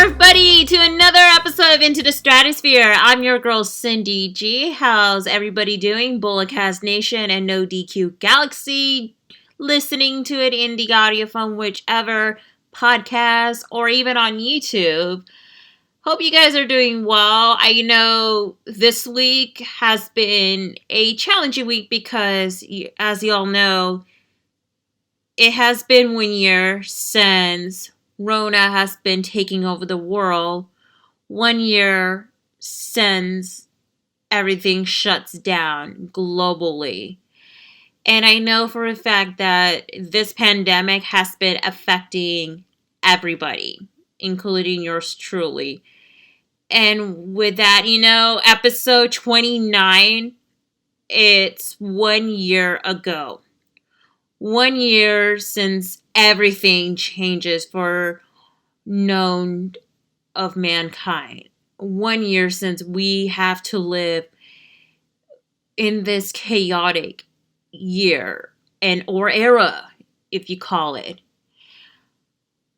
everybody, to another episode of Into the Stratusphere. I'm your girl, Cindy G. How's everybody doing? Bullockcast Nation and No DQ Galaxy, listening to it in the audio from whichever podcast or even on YouTube. Hope you guys are doing well. I know this week has been a challenging week because, as you all know, it has been 1 year since Rona has been taking over the world. 1 year since everything shuts down globally. And I know for a fact that this pandemic has been affecting everybody, including yours truly. And with that, episode 29, it's 1 year ago. 1 year since everything changes for known of mankind. 1 year since we have to live in this chaotic year or era, if you call it.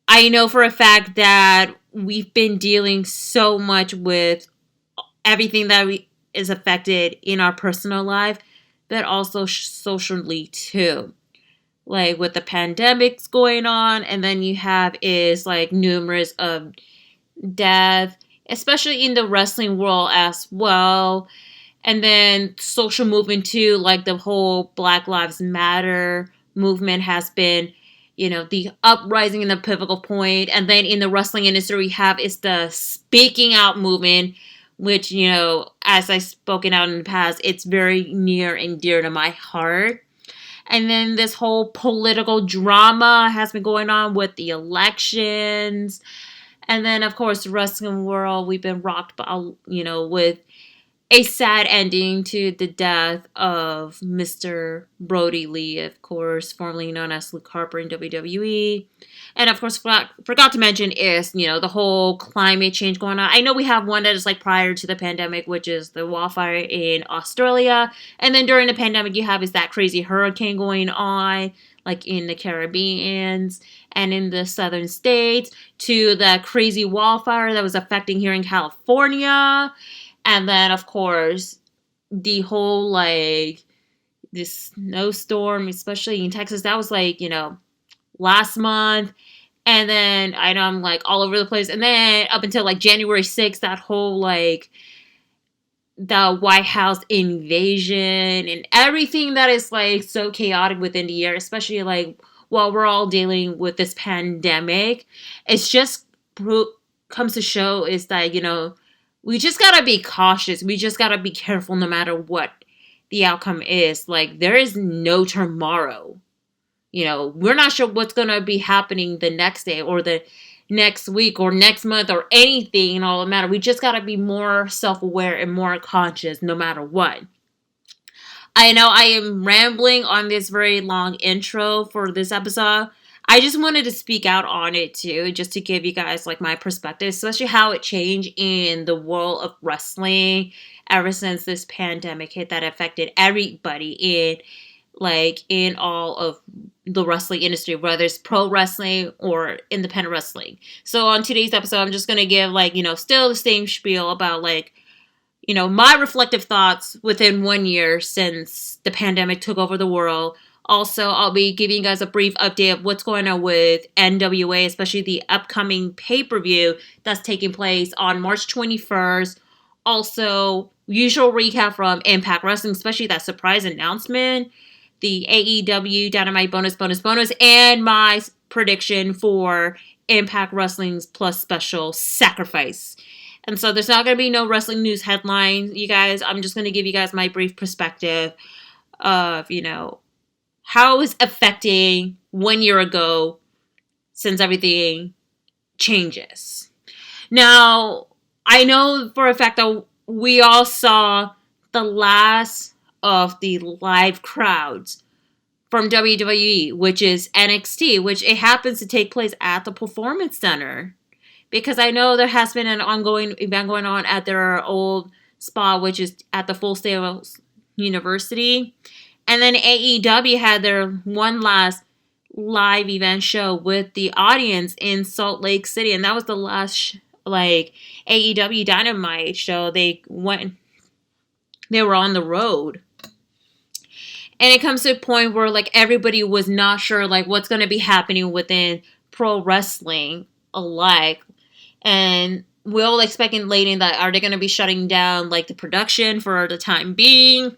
I know for a fact that we've been dealing so much with everything that is affected in our personal life, but also socially too. Like with the pandemics going on, and then you have is like numerous of death, especially in the wrestling world as well. And then social movement too, like the whole Black Lives Matter movement has been, the uprising and the pivotal point. And then in the wrestling industry, we have is the speaking out movement, which, as I've spoken out in the past, it's very near and dear to my heart. And then this whole political drama has been going on with the elections. And then, of course, the wrestling world, we've been rocked by, with a sad ending to the death of Mr. Brody Lee, of course, formerly known as Luke Harper in WWE. And, of course, forgot to mention is, the whole climate change going on. I know we have one that is like prior to the pandemic, which is the wildfire in Australia. And then during the pandemic, you have is that crazy hurricane going on, like in the Caribbean and in the southern states, to the crazy wildfire that was affecting here in California. And then, of course, the whole, this snowstorm, especially in Texas, that was, last month. And then, I know I'm, all over the place. And then, up until, January 6th, that whole, the White House invasion and everything that is, so chaotic within the year, especially, while we're all dealing with this pandemic. It's just comes to show is that, we just gotta be cautious. We just gotta be careful no matter what the outcome is. There is no tomorrow. We're not sure what's gonna be happening the next day or the next week or next month or anything. All that matter. We just gotta be more self-aware and more conscious no matter what. I know I am rambling on this very long intro for this episode. I just wanted to speak out on it too, just to give you guys my perspective, especially how it changed in the world of wrestling ever since this pandemic hit that affected everybody in all of the wrestling industry, whether it's pro wrestling or independent wrestling. So on today's episode, I'm just going to give still the same spiel about my reflective thoughts within 1 year since the pandemic took over the world. Also, I'll be giving you guys a brief update of what's going on with NWA, especially the upcoming pay-per-view that's taking place on March 21st. Also, usual recap from Impact Wrestling, especially that surprise announcement, the AEW Dynamite bonus, and my prediction for Impact Wrestling's Plus Special Sacrifice. And so there's not going to be no wrestling news headlines, you guys. I'm just going to give you guys my brief perspective of, how is affecting 1 year ago since everything changes. Now, I know for a fact that we all saw the last of the live crowds from WWE, which is NXT, which it happens to take place at the Performance Center. Because I know there has been an ongoing event going on at their old spot, which is at the Full Sail University. And then AEW had their one last live event show with the audience in Salt Lake City. And that was the last like AEW Dynamite show, they were on the road. And it comes to a point where like everybody was not sure like what's going to be happening within pro wrestling alike. And we're all like speculating that are they going to be shutting down like the production for the time being?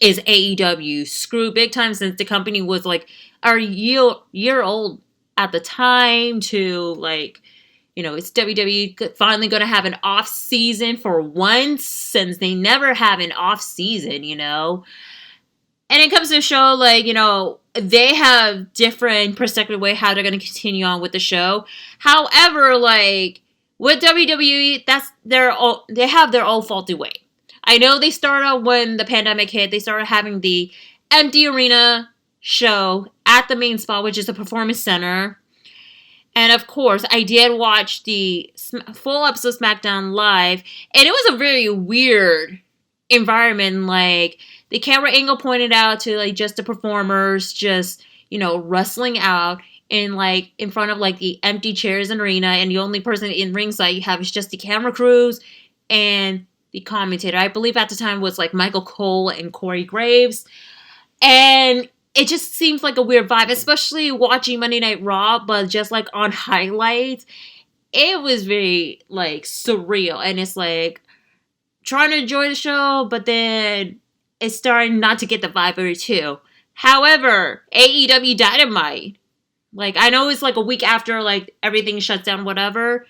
Is AEW screwed big time since the company was like a year old at the time to like, you know, it's WWE finally going to have an off season for once since they never have an off season, you know? And it comes to show, like, you know, they have different perspective way how they're going to continue on with the show. However, like, with WWE, they have their own faulty way. I know they started out when the pandemic hit, they started having the empty arena show at the main spot, which is the Performance Center. And of course, I did watch the full episode of SmackDown live, and it was a very weird environment. Like, the camera angle pointed out to like just the performers just, you know, wrestling out in like in front of like the empty chairs in arena, and the only person in ringside you have is just the camera crews and the commentator. I believe at the time was like Michael Cole and Corey Graves. And it just seems like a weird vibe, especially watching Monday Night Raw, but just like on highlights. It was very like surreal, and it's like trying to enjoy the show, but then it's starting not to get the vibe of it too. However, AEW Dynamite, like I know it's like a week after like everything shuts down, whatever.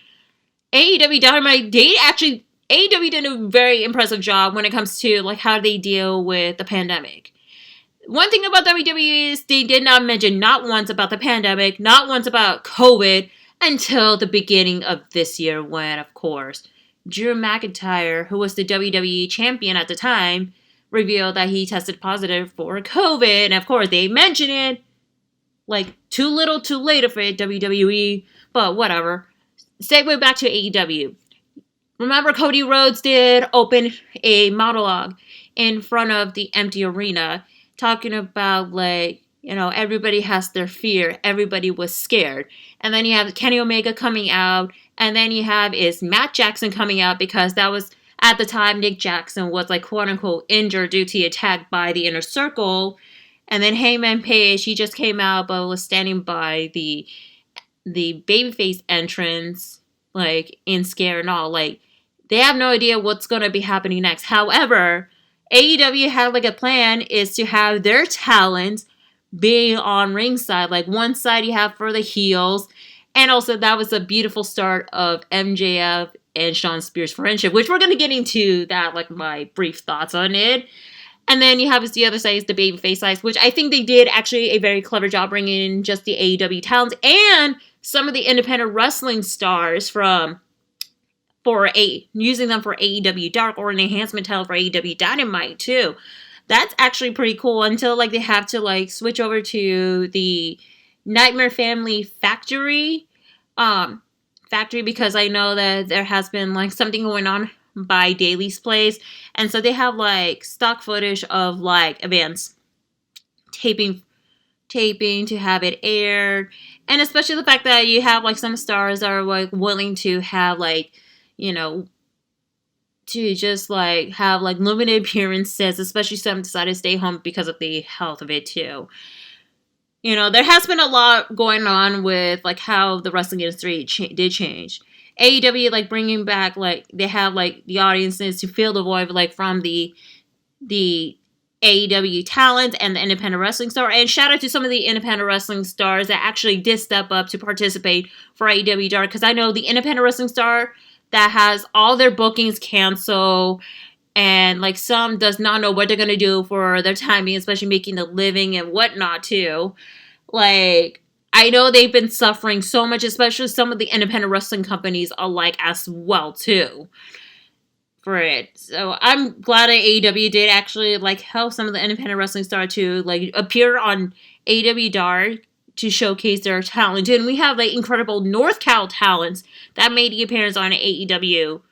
AEW Dynamite, AEW did a very impressive job when it comes to like how they deal with the pandemic. One thing about WWE is they did not mention not once about the pandemic, not once about COVID until the beginning of this year when, of course, Drew McIntyre, who was the WWE champion at the time, revealed that he tested positive for COVID. And of course, they mention it like too little too late for WWE, but whatever. Segue back to AEW. Remember, Cody Rhodes did open a monologue in front of the empty arena talking about, like, you know, everybody has their fear. Everybody was scared. And then you have Kenny Omega coming out. And then you have is Matt Jackson coming out because that was, at the time, Nick Jackson was, like, quote-unquote injured due to the attack by the Inner Circle. And then Heyman Page, he just came out but was standing by the babyface entrance, like, in scare and all. Like, they have no idea what's going to be happening next. However, AEW had like a plan is to have their talent being on ringside. Like one side you have for the heels. And also that was a beautiful start of MJF and Shawn Spears' friendship, which we're going to get into that, like my brief thoughts on it. And then you have the other side is the babyface side, which I think they did actually a very clever job bringing in just the AEW talents and some of the independent wrestling stars using them for AEW Dark or an enhancement talent for AEW Dynamite too. That's actually pretty cool until like they have to like switch over to the Nightmare Family factory because I know that there has been like something going on by Daly's place, and so they have like stock footage of like events taping to have it aired, and especially the fact that you have like some stars that are like willing to have like, you know, to just, like, have, like, limited appearances, especially some decided to stay home because of the health of it, too. You know, there has been a lot going on with, like, how the wrestling industry did change. AEW, like, bringing back, like, they have, like, the audiences to fill the void, like, from the AEW talent and the independent wrestling star. And shout out to some of the independent wrestling stars that actually did step up to participate for AEW Dark, because I know the independent wrestling star that has all their bookings canceled, and like some does not know what they're going to do for their timing, especially making a living and whatnot too. Like, I know they've been suffering so much, especially some of the independent wrestling companies alike as well too for it. So I'm glad that AEW did actually like help some of the independent wrestling stars to like appear on AEW Dark to showcase their talent. And we have like incredible North Cal talents that made the appearance on AEW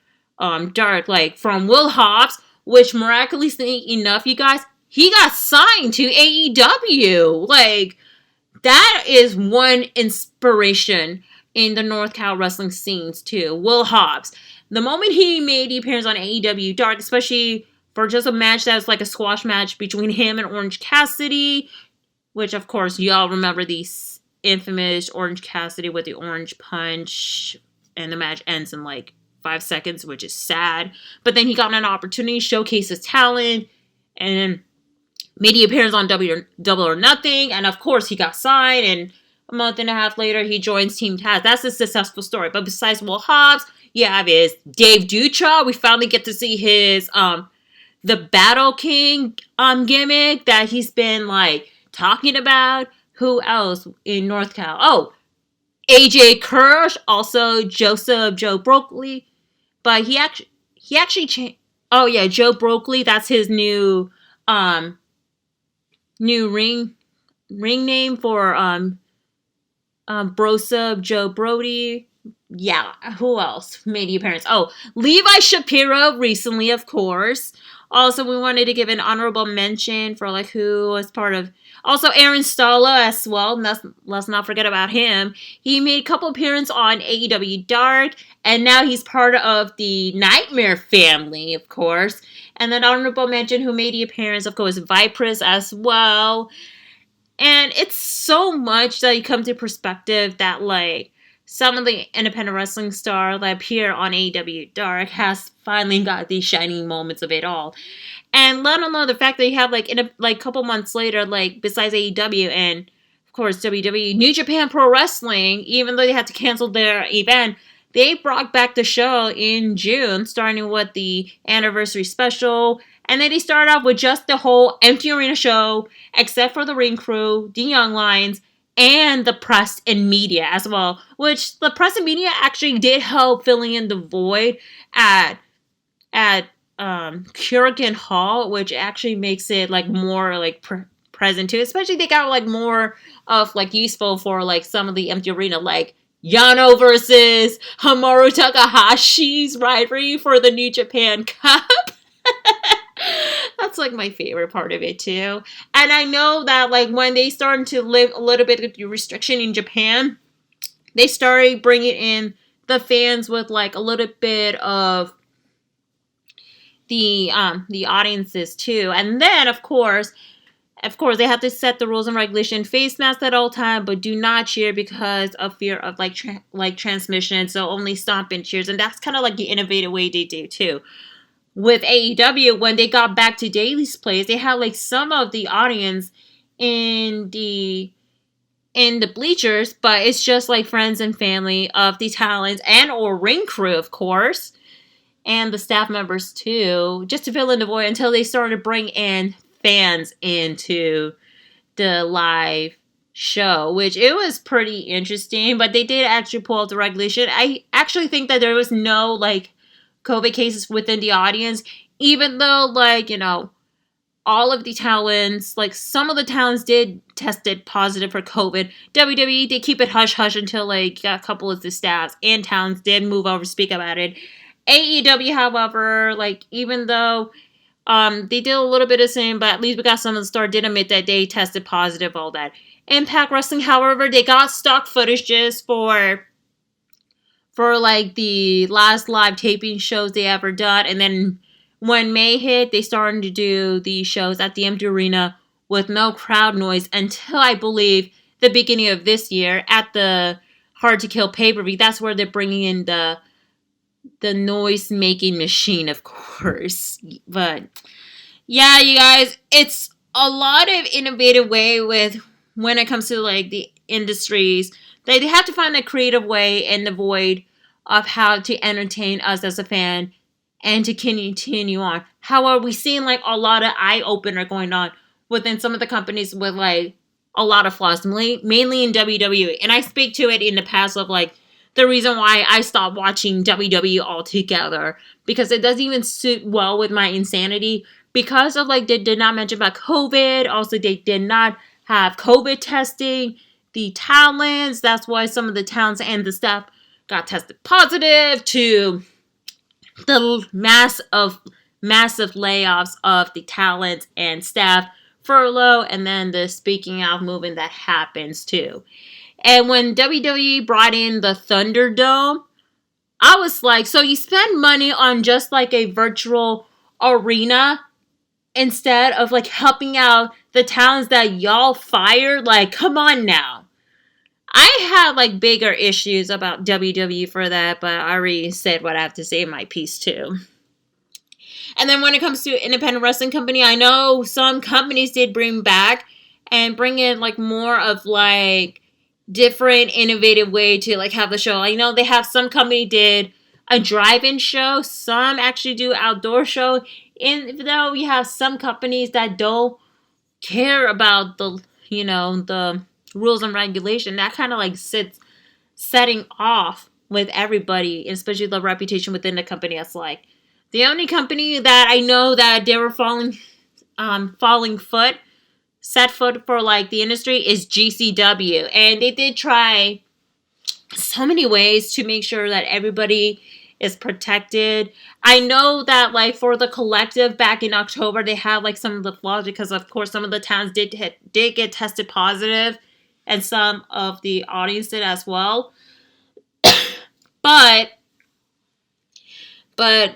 Dark, like from Will Hobbs, which miraculously enough, you guys, he got signed to AEW. Like, that is one inspiration in the North Cal wrestling scenes too. Will Hobbs. The moment he made the appearance on AEW Dark, especially for just a match that was like a squash match between him and Orange Cassidy, which of course y'all remember the infamous Orange Cassidy with the orange punch, and the match ends in like 5 seconds, which is sad. But then he got an opportunity to showcase his talent and made the appearance on Double or Nothing, and of course he got signed, and a month and a half later he joins Team Taz. That's a successful story. But besides Will Hobbs, you have his Dave Dutra. We finally get to see his the Battle King gimmick that he's been like talking about. Who else in North Cal? Oh, AJ Kirsch, also Joseph Joe Broccoli. But he actually changed. Oh yeah, Joe Broccoli, that's his new ring name for Brosub Joe Brody. Yeah, who else made the appearance? Oh, Levi Shapiro recently, of course. Also, we wanted to give an honorable mention for like who was part of. Also, Aaron Stalla as well. Let's not forget about him. He made a couple appearances on AEW Dark, and now he's part of the Nightmare family, of course. And then honorable mention who made the appearance, of course, Vipress as well. And it's so much that you come to perspective that like some of the independent wrestling stars that appear on AEW Dark has finally got these shining moments of it all. And let alone the fact that you have like in a couple months later, like besides AEW and of course WWE, New Japan Pro Wrestling, even though they had to cancel their event, they brought back the show in June, starting with the anniversary special. And then they started off with just the whole empty arena show, except for the ring crew, the Young Lions, and the press and media as well. Which the press and media actually did help filling in the void at Kurikan Hall, which actually makes it like more like present too. Especially they got like more of like useful for like some of the empty arena, like Yano versus Hamaru Takahashi's rivalry for the New Japan Cup. That's like my favorite part of it too. And I know that like when they started to lift a little bit of the restriction in Japan, they started bringing in the fans with like a little bit of the audiences too. And then of course they have to set the rules and regulation. Face masks at all time, but do not cheer because of fear of like transmission. So only stomp and cheers, and that's kind of like the innovative way they do too. With AEW, when they got back to Daily's Place, they had like some of the audience in the bleachers, but it's just like friends and family of the talents and or ring crew, of course, and the staff members too, just to fill in the void until they started to bring in fans into the live show, which it was pretty interesting. But they did actually pull out the regulation. I actually think that there was no like COVID cases within the audience, even though like, you know, all of the talents, like some of the talents did tested positive for COVID. WWE did keep it hush hush until like a couple of the staffs and talents did move over to speak about it. AEW, however, like even though they did a little bit of the same, but at least we got some of the stars did admit that they tested positive, all that. Impact Wrestling, however, they got stock footages for like the last live taping shows they ever done. And then when May hit, they started to do the shows at the empty arena with no crowd noise until I believe the beginning of this year at the Hard to Kill pay-per-view. That's where they're bringing in the noise making machine, of course. But yeah, you guys, it's a lot of innovative way with when it comes to like the industries. They have to find a creative way in the void of how to entertain us as a fan and to continue on. How are we seeing like a lot of eye opener going on within some of the companies with like a lot of flaws, mainly in WWE. And I speak to it in the past of like the reason why I stopped watching WWE altogether, because it doesn't even suit well with my insanity because of like they did not mention about COVID. Also, they did not have COVID testing. The talents, that's why some of the talents and the staff got tested positive, to the massive layoffs of the talent and staff, furlough, and then the speaking out movement that happens too. And when WWE brought in the Thunderdome, I was like, so you spend money on just like a virtual arena instead of like helping out the talents that y'all fired? Like, come on now. I have like bigger issues about WWE for that, but I already said what I have to say in my piece too. And then when it comes to independent wrestling company, I know some companies did bring back and bring in like more of like different innovative way to like have the show. I know they have some company did a drive-in show, some actually do outdoor show. Even though we have some companies that don't care about the the rules and regulation, that kind of like setting off with everybody, especially the reputation within the company. That's like the only company that I know that they were set foot for like the industry is GCW, and they did try so many ways to make sure that everybody is protected. I know that like for the collective back in October, they had like some of the flaws because of course some of the towns did get tested positive, and some of the audience did as well. But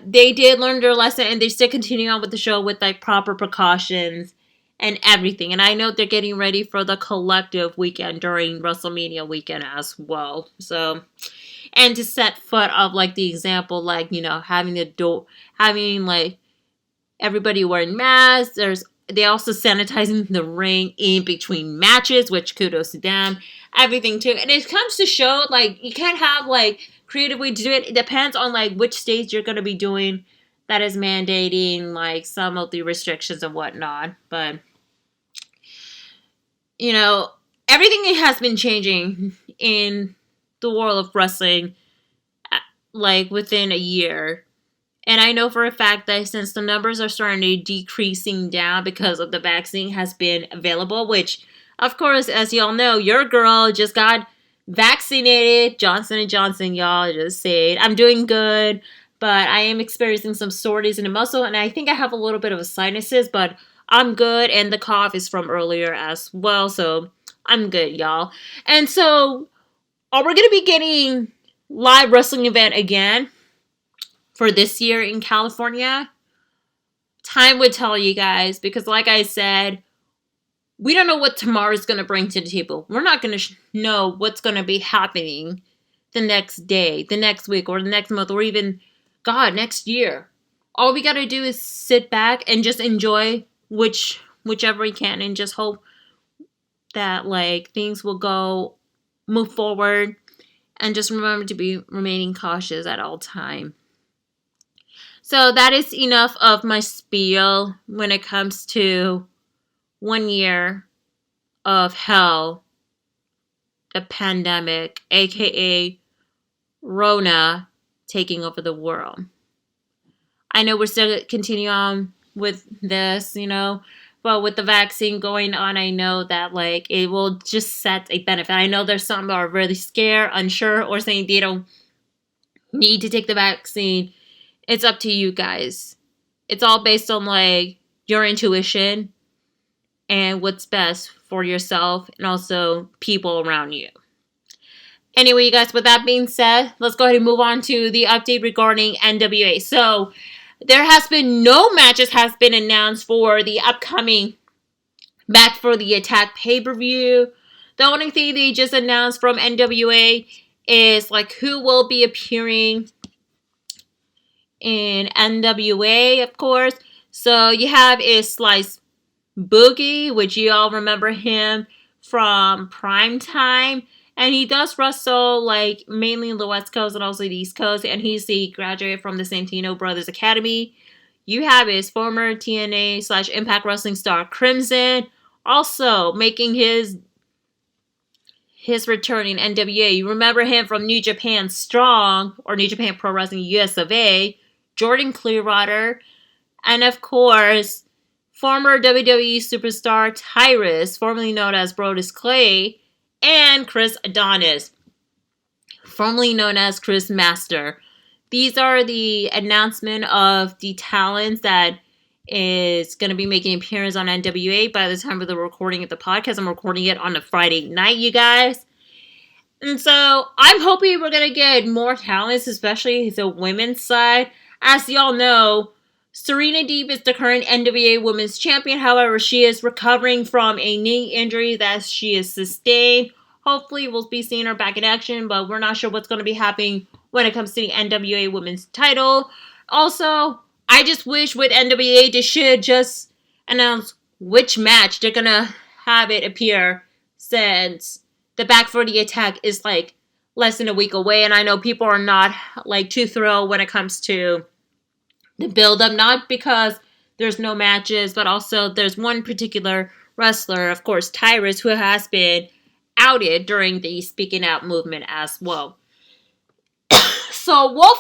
they did learn their lesson, and they still continue on with the show with like proper precautions and everything. And I know they're getting ready for the collective weekend during WrestleMania weekend as well. So, and to set foot of like the example, like, having like everybody wearing masks. They also sanitizing the ring in between matches, which kudos to them. Everything too. And it comes to show like you can't have like creative way to do it. It depends on like which states you're gonna be doing that is mandating like some of the restrictions and whatnot. But everything has been changing in the world of wrestling like within a year. And I know for a fact that since the numbers are starting to decreasing down because of the vaccine has been available, which of course, as y'all know, your girl just got vaccinated. Johnson & Johnson, y'all, just said. I'm doing good, but I am experiencing some soreness in the muscle, and I think I have a little bit of a sinuses, but I'm good, and the cough is from earlier as well, so I'm good, y'all. And so, are we going to be getting live wrestling event again for this year in California? Time would tell you guys, because like I said, we don't know what tomorrow's going to bring to the table. We're not going to know what's going to be happening the next day, the next week, or the next month, or even, God, next year. All we got to do is sit back and just enjoy whichever we can, and just hope that, like, things will move forward, and just remember to be remaining cautious at all time. So that is enough of my spiel when it comes to 1 year of hell, the pandemic, aka Rona, taking over the world. I know we're still continuing on with this, but with the vaccine going on, I know that like it will just set a benefit. I know there's some that are really scared, unsure, or saying they don't need to take the vaccine. It's up to you guys. It's all based on like your intuition and what's best for yourself and also people around you. Anyway, you guys, with that being said, let's go ahead and move on to the update regarding NWA. So, there has been no matches has been announced for the upcoming Back for the Attack pay-per-view. The only thing they just announced from NWA is like who will be appearing in NWA, of course. So, you have is Slice Boogie, which you all remember him from Primetime, and he does wrestle like mainly in the West Coast and also the East Coast, and he's the graduate from the Santino Brothers Academy. You have his former TNA / Impact Wrestling star Crimson, also making his return in NWA. You remember him from New Japan Strong or New Japan Pro Wrestling US of A, Jordan Clearwater, and of course former WWE superstar Tyrus, formerly known as Brodus Clay, and Chris Adonis, formerly known as Chris Master. These are the announcement of the talents that is going to be making an appearance on NWA by the time of the recording of the podcast. I'm recording it on a Friday night, you guys. And so I'm hoping we're going to get more talents, especially the women's side. As y'all know, Serena Deeb is the current NWA Women's Champion. However, she is recovering from a knee injury that she has sustained. Hopefully, we'll be seeing her back in action, but we're not sure what's going to be happening when it comes to the NWA Women's title. Also, I just wish with NWA they should just announce which match they're going to have it appear, since the Back for the Attack is like less than a week away, and I know people are not like too thrilled when it comes to the build up, not because there's no matches, but also there's one particular wrestler, of course, Tyrus, who has been outed during the Speaking Out movement as well. So we'll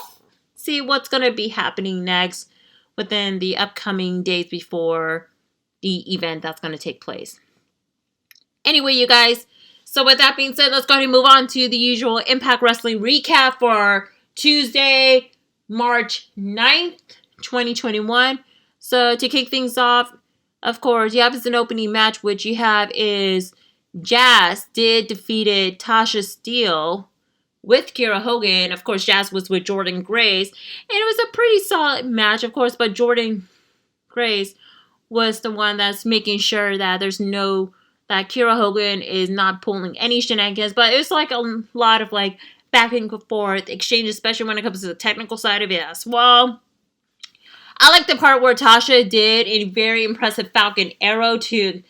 see what's going to be happening next within the upcoming days before the event that's going to take place. Anyway, you guys, so with that being said, let's go ahead and move on to the usual Impact Wrestling recap for Tuesday, March 9th, 2021. So to kick things off, of course, you have as an opening match, which you have is Jazz did defeated Tasha Steele with Kiera Hogan. Of course, Jazz was with Jordynne Grace, and it was a pretty solid match, of course, but Jordynne Grace was the one that's making sure that that Kiera Hogan is not pulling any shenanigans, but it was like a lot of like back and forth exchange, especially when it comes to the technical side of it as well. I like the part where Tasha did a very impressive Falcon Arrow to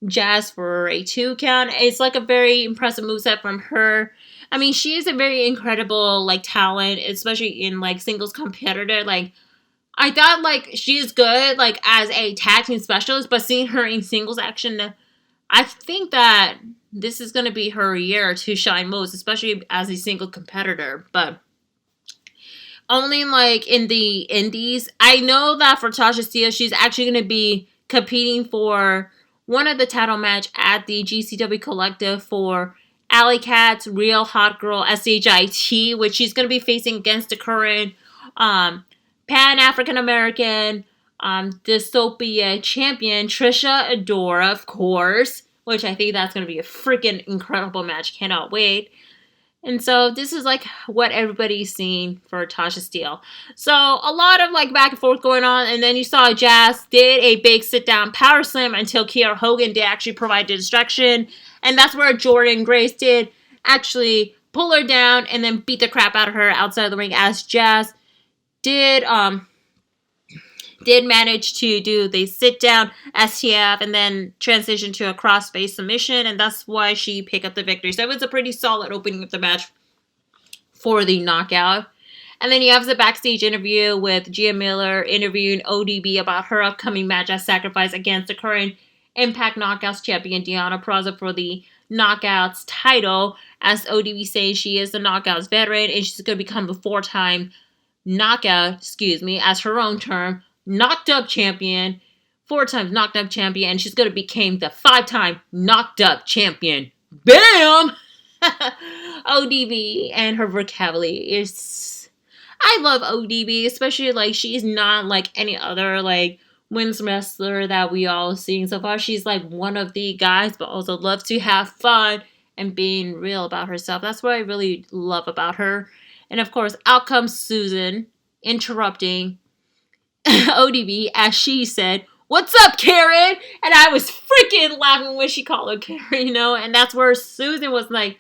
Jazz for a 2 count. It's like a very impressive moveset from her. I mean, she is a very incredible like talent, especially in like singles competitor. Like, I thought like she is good like as a tag team specialist, but seeing her in singles action, I think that this is going to be her year to shine most, especially as a single competitor. But only like in the indies. I know that for Tasha Steele, she's actually going to be competing for one of the title match at the GCW Collective for Alley Cat's Real Hot Girl SHIT, which she's going to be facing against the current Pan-African American Dystopia champion Trisha Adora, of course, which I think that's going to be a freaking incredible match. Cannot wait. And so this is like what everybody's seeing for Tasha Steele. So a lot of like back and forth going on, and then you saw Jazz did a big sit down power slam until Kiera Hogan did actually provide the distraction, and that's where Jordynne Grace did actually pull her down and then beat the crap out of her outside of the ring, as Jazz did manage to do the sit down STF and then transition to a crossface submission, and that's why she picked up the victory. So it was a pretty solid opening of the match for the knockout. And then you have the backstage interview with Gia Miller interviewing ODB about her upcoming match at Sacrifice against the current Impact Knockouts champion Deonna Purrazzo for the Knockouts title, as ODB says she is the Knockouts veteran and she's going to become a 4-time as her own term, knocked up champion, 4 times knocked up champion, and she's going to become the 5-time knocked up champion. Bam! ODB and her vocabulary is... I love ODB, especially like she's not like any other like women's wrestler that we all seen so far. She's like one of the guys, but also loves to have fun and being real about herself. That's what I really love about her. And of course, out comes Susan interrupting ODB as she said, "What's up, Karen?" And I was freaking laughing when she called her Karen, you know, and that's where Susan was like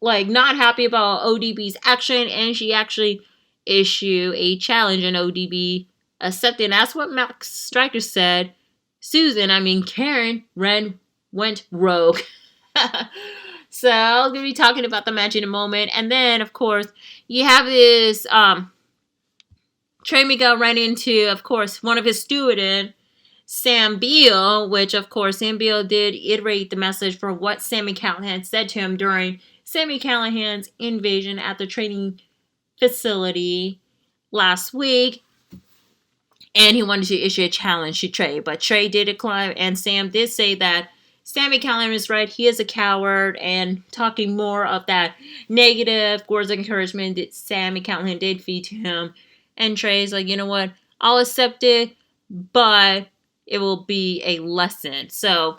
not happy about ODB's action, and she actually issued a challenge, and ODB accepted. And that's what Max Striker said. Karen went rogue. So I'll be talking about the match in a moment. And then, of course, you have this Trey Miguel ran into, of course, one of his students, Sam Beal, which, of course, Sam Beal did iterate the message for what Sami Callihan said to him during Sami Callihan's invasion at the training facility last week. And he wanted to issue a challenge to Trey, but Trey did decline, and Sam did say that Sami Callihan is right, he is a coward, and talking more of that negative words of encouragement that Sami Callihan did feed to him. And Trey's like, you know what, I'll accept it, but it will be a lesson. So,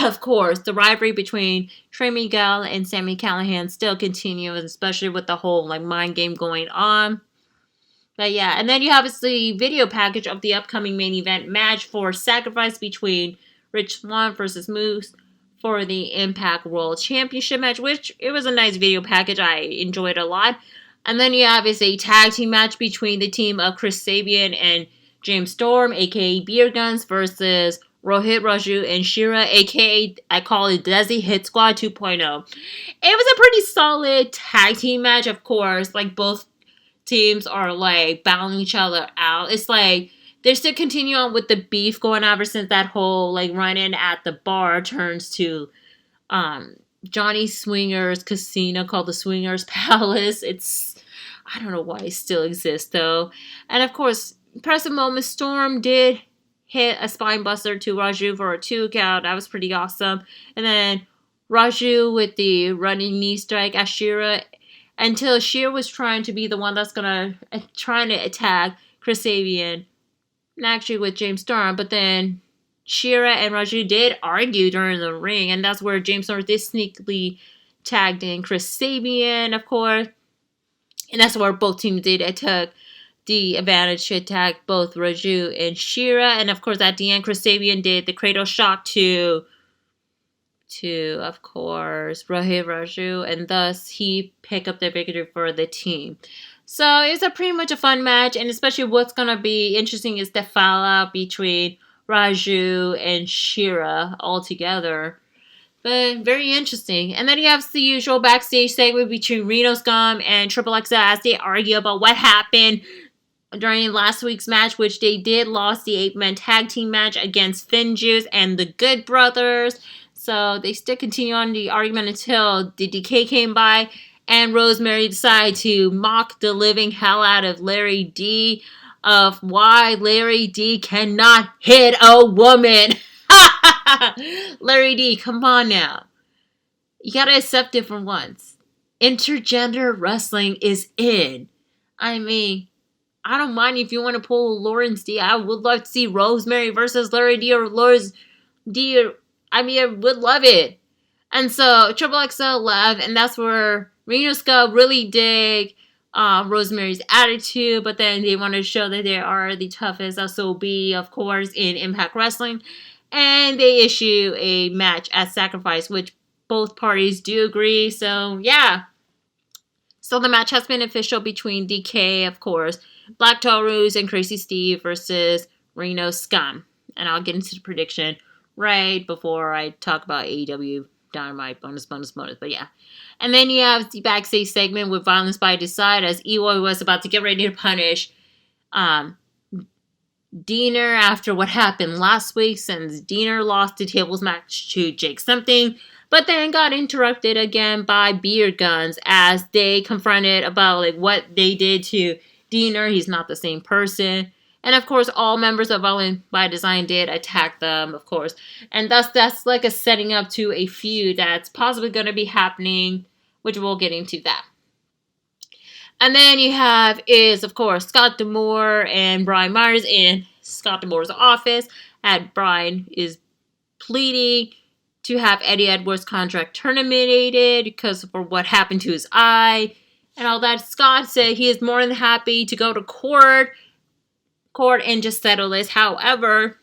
of course, the rivalry between Trey Miguel and Sami Callihan still continues, especially with the whole mind game going on. But yeah, and then you have the video package of the upcoming main event match for Sacrifice between Rich Swann versus Moose for the Impact World Championship match, which it was a nice video package. I enjoyed a lot. And then you have a tag team match between the team of Chris Sabian and James Storm, aka Beer Guns, versus Rohit Raju and Shira, aka I call it Desi Hit Squad 2.0. It was a pretty solid tag team match, of course. Both teams are battling each other out. It's they're still continuing on with the beef going on ever since that whole run-in at the bar turns to Johnny Swinger's casino called the Swingers Palace. I don't know why it still exists though. And of course, impressive moment, Storm did hit a spine buster to Raju for a 2 count. That was pretty awesome. And then Raju with the running knee strike at Shira until Shira was trying to be the one that's trying to attack Chris Sabian, and actually with James Storm, but then Shira and Raju did argue during the ring, and that's where James Storm did sneakily tagged in Chris Sabian, of course, and that's where both teams did. It took the advantage to attack both Raju and Shira, and of course at the end Chris Sabian did the cradle shock to of course Rohit Raju, and thus he picked up the victory for the team. So it's pretty much a fun match, and especially what's gonna be interesting is the fallout between Raju and Shira all together. But very interesting. And then you have the usual backstage segment between Reno Scum and Triple XL as they argue about what happened during last week's match, which they did lost the 8-man tag team match against Finjuice and the Good Brothers. So they still continue on the argument until the DK came by and Rosemary decided to mock the living hell out of Larry D of why Larry D cannot hit a woman. Larry D, come on now. You gotta accept it for once. Intergender wrestling is in. I mean, I don't mind if you want to pull Lawrence D. I would love to see Rosemary versus Larry D or Lawrence D. I would love it. And so Triple XL left, and that's where Reno Scum really dig Rosemary's attitude, but then they want to show that they are the toughest SOB, of course, in Impact Wrestling. And they issue a match at Sacrifice, which both parties do agree. So, yeah. So the match has been official between DK, of course, Black Taurus, and Crazy Steve versus Reno Scum. And I'll get into the prediction right before I talk about AEW Dynamite bonus. But yeah. And then you have the backstage segment with Violence by Design as Eloy was about to get ready to punish Diener after what happened last week, since Diener lost the tables match to Jake Something, but then got interrupted again by Beer Guns as they confronted about what they did to Diener. He's not the same person. And of course, all members of Violent by Design did attack them, of course. And thus, that's a setting up to a feud that's possibly going to be happening, which we'll get into that. And then you have of course, Scott D'Amore and Brian Myers in Scott D'Amore's office. And Brian is pleading to have Eddie Edwards' contract terminated because for what happened to his eye and all that. Scott said he is more than happy to go to court and just settle this. However,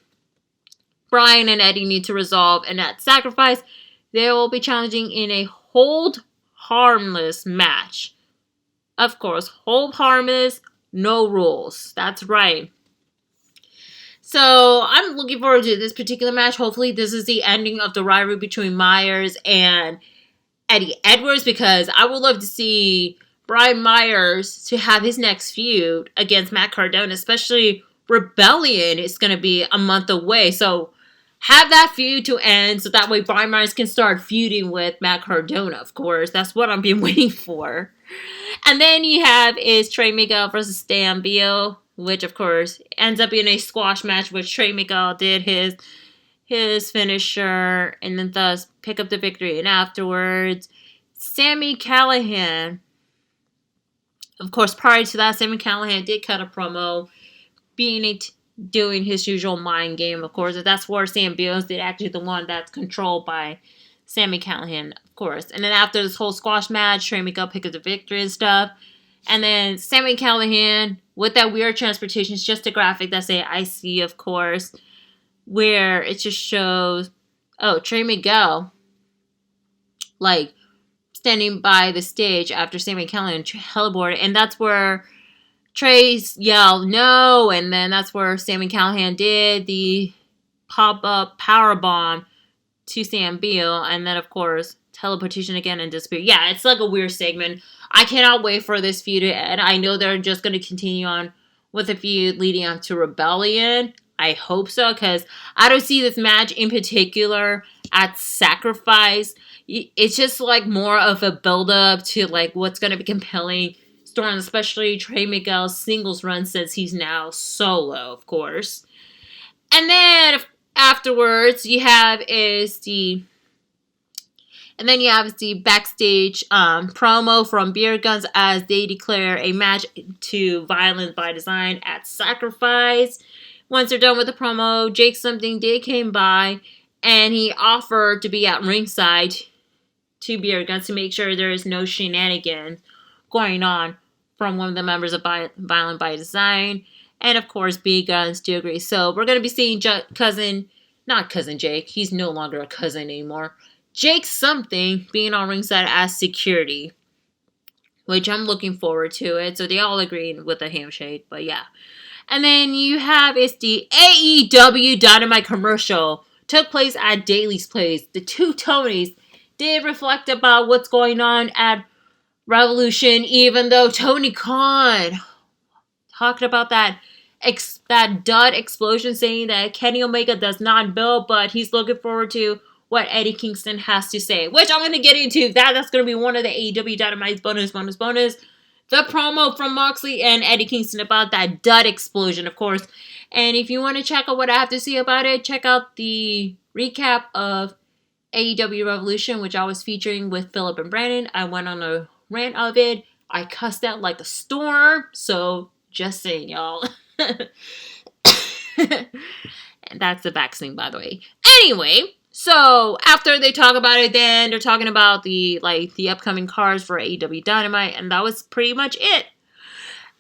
Brian and Eddie need to resolve, and at Sacrifice, they will be challenging in a hold harmless match. Of course, hold harmless, no rules. That's right. So I'm looking forward to this particular match. Hopefully, this is the ending of the rivalry between Myers and Eddie Edwards, because I would love to see Brian Myers to have his next feud against Matt Cardona, especially Rebellion is going to be a month away. So have that feud to end so that way Brian Myers can start feuding with Matt Cardona, of course. That's what I've been waiting for. And then you have Trey Miguel versus Stan Beal, which of course ends up being a squash match, which Trey Miguel did his finisher and then thus pick up the victory. And afterwards, Sami Callihan. Of course, prior to that, Sami Callihan did cut a promo being doing his usual mind game, of course. And that's where Sam Beals did actually the one that's controlled by Sami Callihan, of course. And then after this whole squash match, Trey Miguel picked up the victory and stuff. And then Sami Callihan, with that weird transportation, it's just a graphic that say IC, of course, where it just shows, Trey Miguel, like, standing by the stage after Sami Callihan teleported. And that's where Trey's yelled, no, and then that's where Sami Callihan did the pop-up powerbomb to Sam Beal, and then, of course, teleportation again and disappear. Yeah, it's like a weird segment. I cannot wait for this feud to end. I know they're just going to continue on with the feud leading up to Rebellion. I hope so, because I don't see this match in particular at Sacrifice. It's just like more of a build-up to like what's going to be compelling story, especially Trey Miguel's singles run since he's now solo, of course. And then afterwards, you have the backstage promo from Beer Guns as they declare a match to Violence by Design at Sacrifice. Once they're done with the promo, Jake Something did came by and he offered to be at ringside to Beer Guns to make sure there is no shenanigans going on from one of the members of Violent by Design. And of course, Beer Guns do agree. So we're going to be seeing not Cousin Jake. He's no longer a cousin anymore. Jake Something being on ringside as security, which I'm looking forward to it. So they all agreed with the handshake, but yeah. And then you have the AEW Dynamite commercial. Took place at Daly's Place. The two Tonys did reflect about what's going on at Revolution, even though Tony Khan talked about that dud explosion, saying that Kenny Omega does not build, but he's looking forward to what Eddie Kingston has to say, which I'm going to get into. That's going to be one of the AEW Dynamite's bonus. The promo from Moxley and Eddie Kingston about that dud explosion, of course. And if you want to check out what I have to say about it, check out the recap of AEW Revolution, which I was featuring with Philip and Brandon. I went on a rant of it. I cussed out like a storm. So, just saying, y'all. And that's the back thing, by the way. Anyway, so after they talk about it, then they're talking about the upcoming cards for AEW Dynamite, and that was pretty much it.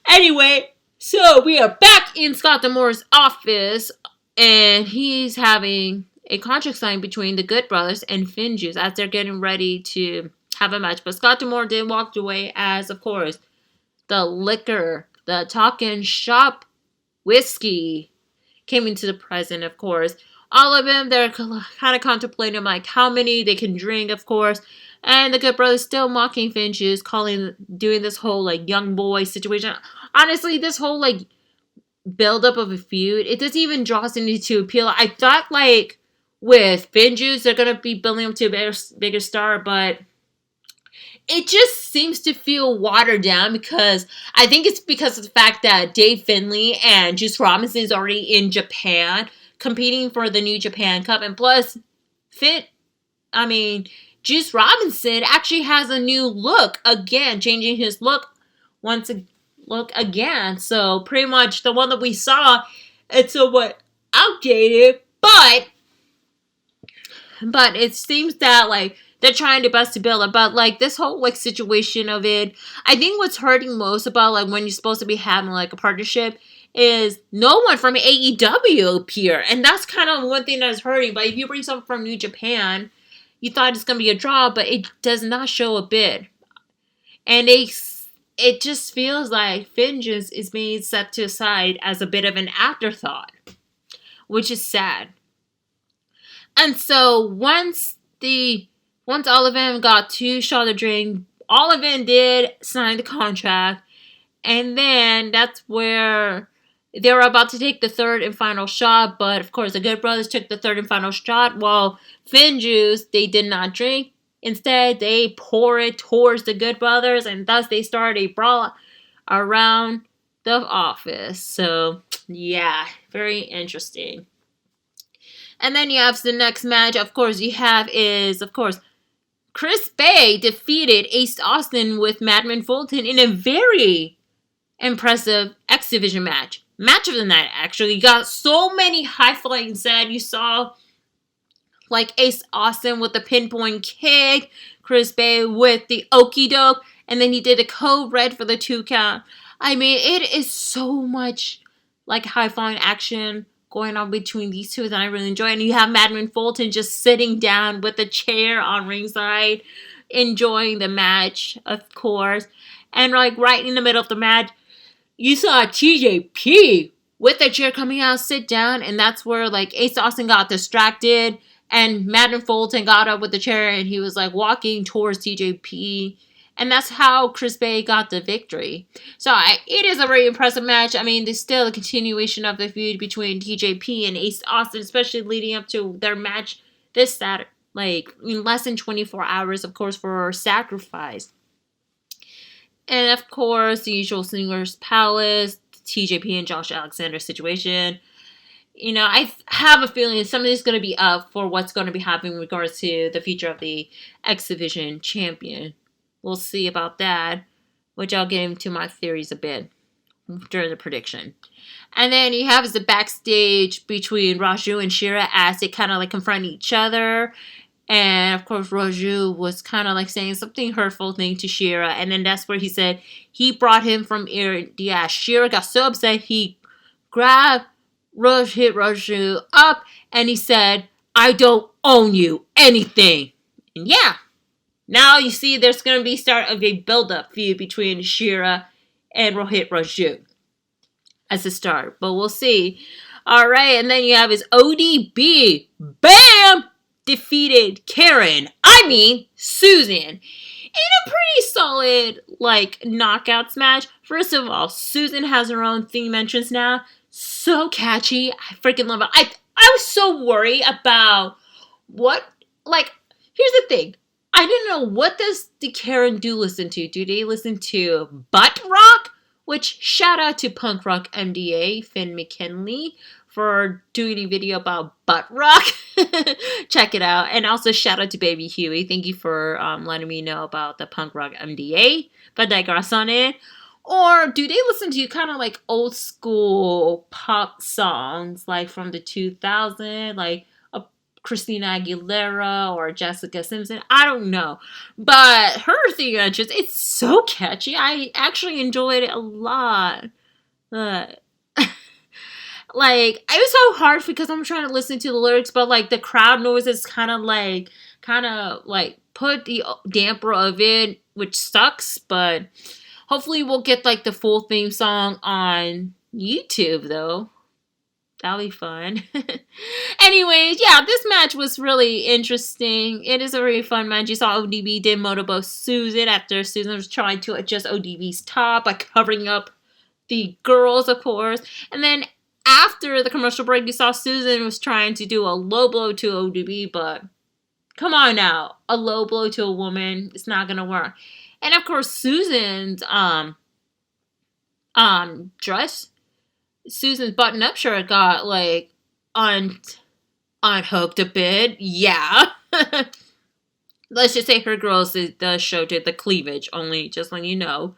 Anyway, so we are back in Scott D'Amore's office, and he's having a contract signed between the Good Brothers and Finjuice as they're getting ready to have a match. But Scott D'Amore did walk away as, of course, the Talkin' Shop whiskey came into the present, of course. All of them, they're kind of contemplating like how many they can drink, of course. And the Good Brothers still mocking Finjuice, doing this whole young boy situation. Honestly, this whole build-up of a feud, it doesn't even draw us into appeal. I thought with Finjuice, they're going to be building up to a bigger star, but it just seems to feel watered down because I think it's because of the fact that Dave Finlay and Juice Robinson is already in Japan competing for the New Japan Cup. And plus, Juice Robinson actually has a new look again, changing his look again. So pretty much the one that we saw, it's somewhat outdated, but it seems that they're trying their best to build it. But this whole situation of it, I think what's hurting most about when you're supposed to be having a partnership is no one from AEW appear. And that's kind of one thing that's hurting. But if you bring someone from New Japan, you thought it's going to be a draw, but it does not show a bit. And it just feels like Finjuice is being set to aside as a bit of an afterthought, which is sad. And so once all of them got 2 shots of drink, all of them did sign the contract. And then that's where they were about to take the 3rd and final shot. But of course, the Good Brothers took the 3rd and final shot, while Finjuice, they did not drink. Instead, they pour it towards the Good Brothers, and thus they started a brawl around the office. So, yeah, very interesting. And then you have the next match, of course, Chris Bay defeated Ace Austin with Madman Fulton in a very impressive Division match. Match of the night, actually. You got so many high-flying said. You saw, like, Ace Austin with the pinpoint kick, Chris Bay with the okie doke, and then he did a code red for the 2 count. I mean, it is so much, like, high-flying action going on between these two that I really enjoy. And you have Madman Fulton just sitting down with a chair on ringside, enjoying the match, of course. And, like, right in the middle of the match, you saw TJP with the chair coming out, sit down, and that's where, like, Ace Austin got distracted, and Madden Fulton got up with the chair, and he was, like, walking towards TJP, and that's how Chris Bay got the victory. So, it is a very impressive match. I mean, there's still a continuation of the feud between TJP and Ace Austin, especially leading up to their match this Saturday, like, in less than 24 hours, of course, for Sacrifice. And, of course, the usual Singers Palace, TJP and Josh Alexander situation. You know, I have a feeling somebody's going to be up for what's going to be happening in regards to the future of the X Division champion. We'll see about that, which I'll get into my theories a bit during the prediction. And then you have the backstage between Raju and Shira as they kind of like confront each other. And, of course, Raju was kind of like saying something hurtful thing to Shira. And then that's where he said he brought him from India. Shira got so upset he grabbed hit Raju up. And he said, I don't own you anything. And yeah, now you see there's going to be start of a build-up feud between Shira and Rohit Raju as a start. But we'll see. All right, and then you have his ODB. Bam! Defeated Susan, in a pretty solid, like, knockouts match. First of all, Susan has her own theme entrance now. So catchy. I freaking love it. I was so worried about what, like, here's the thing. I didn't know, what does the Karen do listen to? Do they listen to butt rock? Which, shout out to Punk Rock MDA, Finn McKinley, for doing a video about butt rock. Check it out. And also shout out to Baby Huey. Thank you for letting me know about the Punk Rock MDA. But digress on it. Or do they listen to kind of like old school pop songs, like from the 2000s, like Christina Aguilera or Jessica Simpson? I don't know. But her theme entrance, it's so catchy. I actually enjoyed it a lot. Like, it was so hard because I'm trying to listen to the lyrics, but, like, the crowd noises kind of, put the damper of it, which sucks, but hopefully we'll get, like, the full theme song on YouTube, though. That'll be fun. Anyways, yeah, this match was really interesting. It is a really fun match. You saw ODB did motorboat Susan after Susan was trying to adjust ODB's top by covering up the girls, of course. And then after the commercial break, you saw Susan was trying to do a low blow to ODB, but come on now. A low blow to a woman, it's not going to work. And of course, Susan's dress, Susan's button-up shirt got, like, unhooked a bit. Yeah. Let's just say her girls does show did the cleavage, only just letting you know.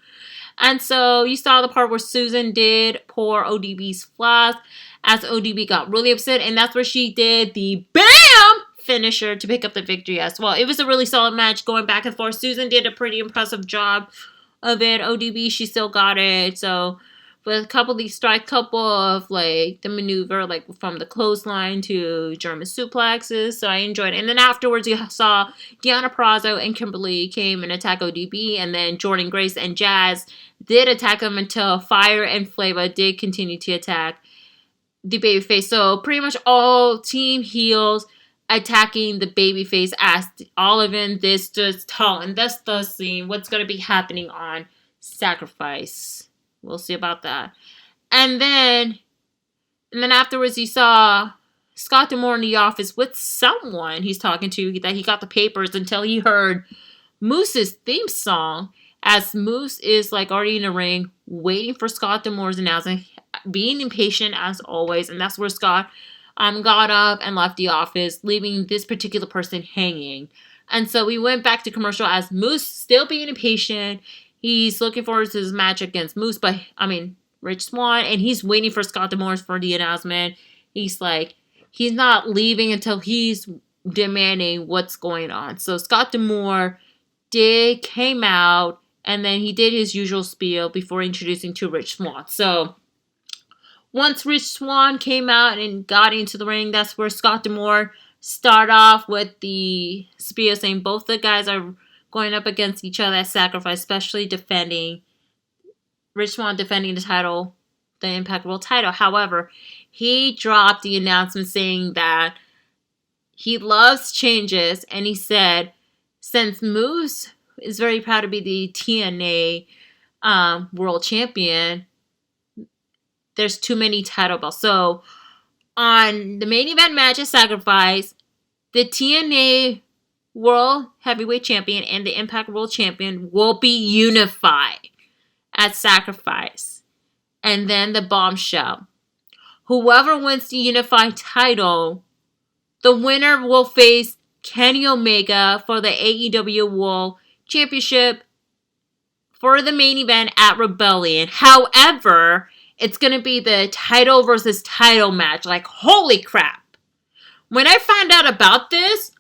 And so you saw the part where Susan did pour ODB's flask as ODB got really upset. And that's where she did the BAM finisher to pick up the victory as well. It was a really solid match going back and forth. Susan did a pretty impressive job of it. ODB, she still got it. So with a couple of these strikes, couple of like the maneuver, like from the clothesline to German suplexes. So I enjoyed it. And then afterwards, you saw Deonna Purrazzo and Kimberly came and attack ODB. And then Jordan Grace and Jazz did attack them until Fire and Flava did continue to attack the babyface. So pretty much all team heels attacking the babyface as all of them. This does tell, and this does seem what's going to be happening on Sacrifice. We'll see about that. And then afterwards, you saw Scott D'Amore in the office with someone he's talking to that he got the papers until he heard Moose's theme song. As Moose is like already in the ring, waiting for Scott D'Amore's announcement, being impatient as always. And that's where Scott got up and left the office, leaving this particular person hanging. And so we went back to commercial as Moose still being impatient. He's looking forward to his match against Moose, but, Rich Swann, and he's waiting for Scott D'Amore for the announcement. He's like, he's not leaving until he's demanding what's going on. So Scott D'Amore came out, and then he did his usual spiel before introducing to Rich Swann. So once Rich Swann came out and got into the ring, that's where Scott D'Amore started off with the spiel saying both the guys are going up against each other at Sacrifice, especially Rich Swann defending the title, the Impact World title. However, he dropped the announcement saying that he loves changes, and he said, since Moose is very proud to be the TNA World Champion, there's too many title belts. So, on the main event match at Sacrifice, the TNA World Heavyweight Champion and the Impact World Champion will be unified at Sacrifice. And then the bombshell. Whoever wins the unified title, the winner will face Kenny Omega for the AEW World Championship for the main event at Rebellion. However, it's going to be the title versus title match. Like, holy crap. When I found out about this,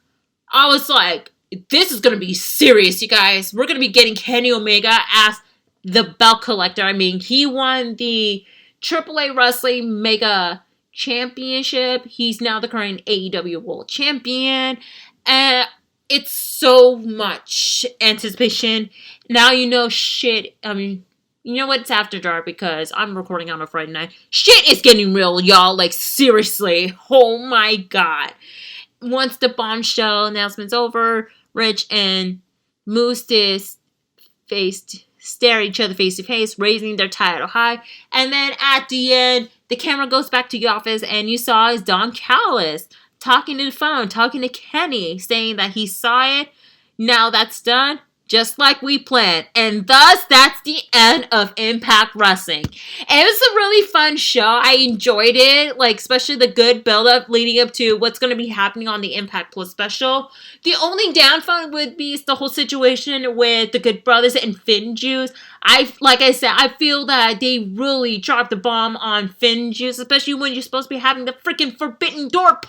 I was like, this is going to be serious, you guys. We're going to be getting Kenny Omega as the belt collector. I mean, he won the AAA Wrestling Mega Championship. He's now the current AEW World Champion. And it's so much anticipation. Now you know shit. I mean, you know what? It's after dark because I'm recording on a Friday night. Shit is getting real, y'all. Like, seriously. Oh my god. Once the bombshell announcement's over, Rich and Moose stare each other face to face, raising their title high. And then at the end, the camera goes back to the office, and you saw is Don Callis talking to the phone, talking to Kenny, saying that he saw it. Now that's done, just like we planned. And thus, that's the end of Impact Wrestling. And it was a really fun show. I enjoyed it, like, especially the good build-up leading up to what's going to be happening on the Impact Plus special. The only downfall would be the whole situation with the Good Brothers and Finn Juice. Like I said, I feel that they really dropped the bomb on Finn Juice, especially when you're supposed to be having the freaking Forbidden Door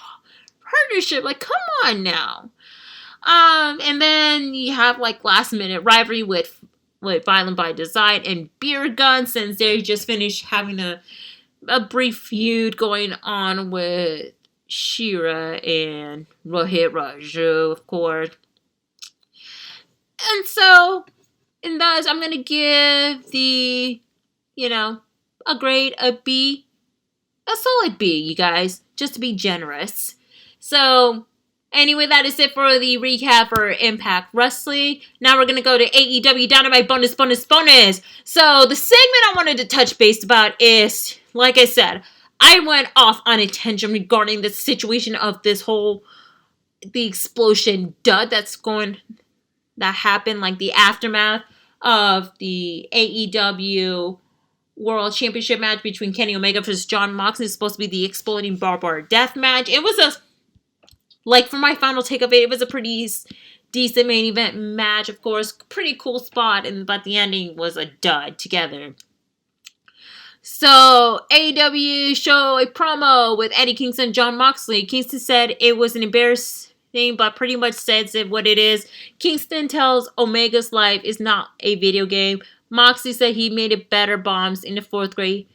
partnership. Like, come on now. And then you have like last minute rivalry with Violent by Design and Beer Gun, since they just finished having a brief feud going on with Shira and Rohit Raju, of course. And so, and thus, I'm gonna give a grade, a B, a solid B, you guys, just to be generous. So, anyway, that is it for the recap for Impact Wrestling. Now we're going to go to AEW Dynamite bonus. So the segment I wanted to touch base about is, like I said, I went off on a tangent regarding the situation of the explosion that happened, like the aftermath of the AEW World Championship match between Kenny Omega versus Jon Moxley. It's supposed to be the exploding barbed wire death match. It was for my final take of it, it was a pretty decent main event match, of course. Pretty cool spot, but the ending was a dud together. So, AEW show a promo with Eddie Kingston and Jon Moxley. Kingston said it was an embarrassing, but pretty much says it what it is. Kingston tells Omega's life is not a video game. Moxley said he made it better bombs in the 4th grade.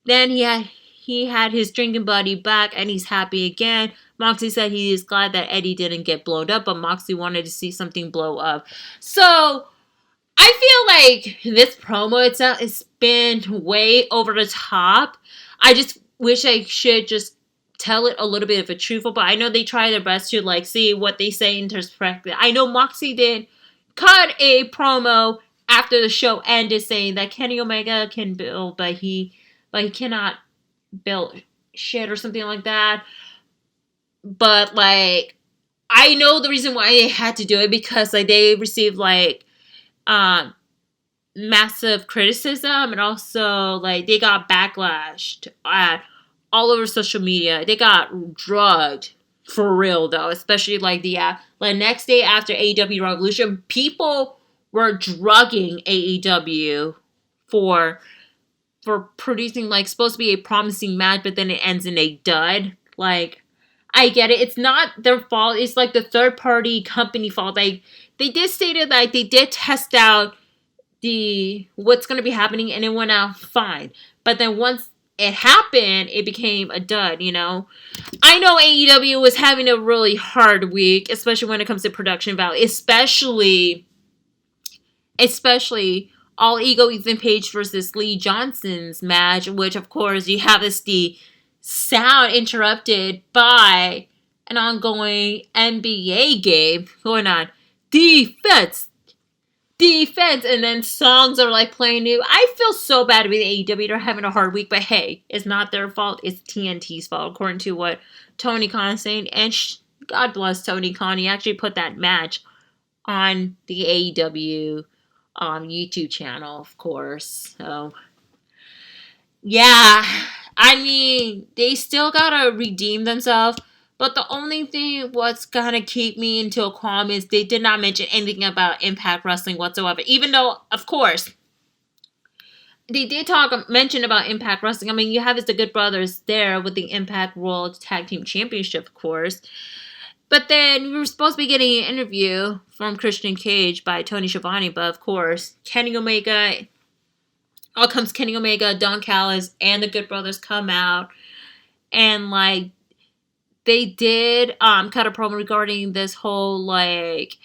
Then he had his drinking buddy back, and he's happy again. Moxley said he is glad that Eddie didn't get blown up, but Moxley wanted to see something blow up. So, I feel like this promo itself has been way over the top. I just wish I should just tell it a little bit of a truthful, but I know they try their best to see what they say in perspective. I know Moxley did cut a promo after the show ended saying that Kenny Omega can build, but he cannot build shit or something like that. But, I know the reason why they had to do it because, they received, massive criticism, and also, they got backlash all over social media. They got drugged, for real, though. Especially, the next day after AEW Revolution, people were drugging AEW for for producing, like, supposed to be a promising match, but then it ends in a dud. Like, I get it. It's not their fault. It's like the third party company fault. Like, they did state it, like, they did test out what's going to be happening, and it went out fine. But then once it happened, it became a dud, you know? I know AEW was having a really hard week, especially when it comes to production value, especially All Ego Ethan Page versus Lee Johnson's match, which of course you have the sound interrupted by an ongoing NBA game going on. Defense, and then songs are like playing new. I feel so bad with AEW. They're having a hard week, but hey, it's not their fault. It's TNT's fault, according to what Tony Khan is saying. And God bless Tony Khan. He actually put that match on the AEW YouTube channel, of course. So, yeah. I mean, they still gotta redeem themselves. But the only thing what's gonna keep me into a qualm is they did not mention anything about Impact Wrestling whatsoever. Even though, of course, they did mention about Impact Wrestling. I mean, you have the Good Brothers there with the Impact World Tag Team Championship, of course. But then we were supposed to be getting an interview from Christian Cage by Tony Schiavone. But of course, Kenny Omega, Don Callis, and the Good Brothers come out. And like, they did cut a promo regarding this whole, like,